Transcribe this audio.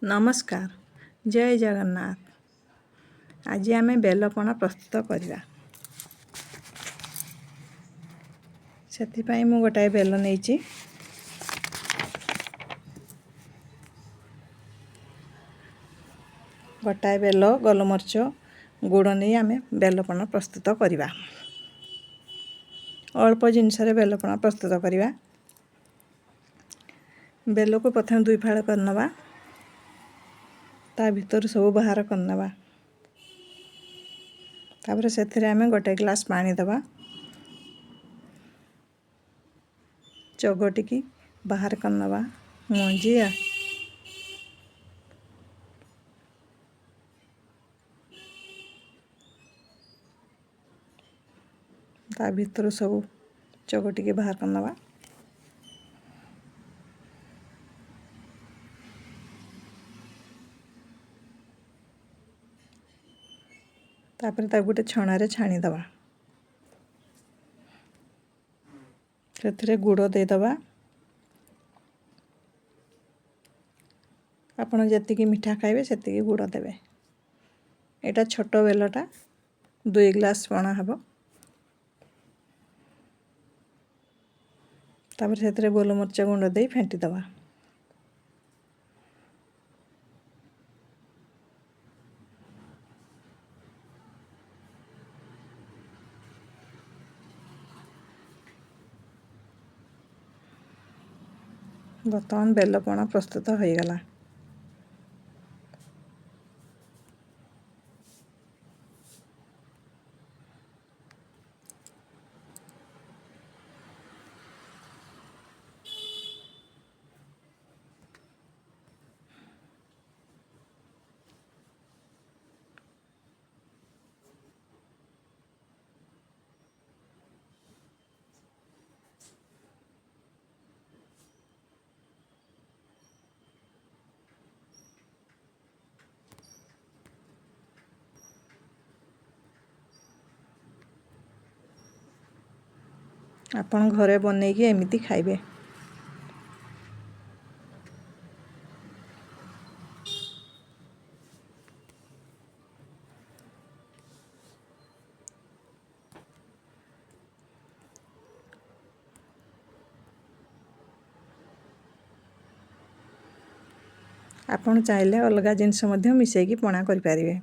नमस्कार जय जगन्नाथ। आज आम बेलपणा प्रस्तुत करवा से गोटाए बेल नहीं गोटाए बेल गोलमरीच गुड़ नहीं आम बेलपणा प्रस्तुत करवा। अल्प जिनस बेलपणा प्रस्तुत करवा। बेल को प्रथम दुई फाड़ करनवा ता भीतर सब बाहर करनवा। तापर से आम गोटे ग्लास पानी दबा चगटिकी बाहर करनवा मंजी ता भीतर सब चगटिकी बाहर करनवा। तापर ता गोटे छणारे छाणीदवा से गुड़ देदवा। आपण जी मीठा खाइबे से गुड़ देवे। एटा छोट बेलटा 2 ग्लास पणा हब। तापर से गोलमरीच गुंड दे फेंटी दवा। बर्तमान बेलपणा प्रस्तुत हो गला। आपण घरे बनैकी एमिति खाइबे। आपण चाहिले अलग जिनस मिसेकी पणा करि पारिबे।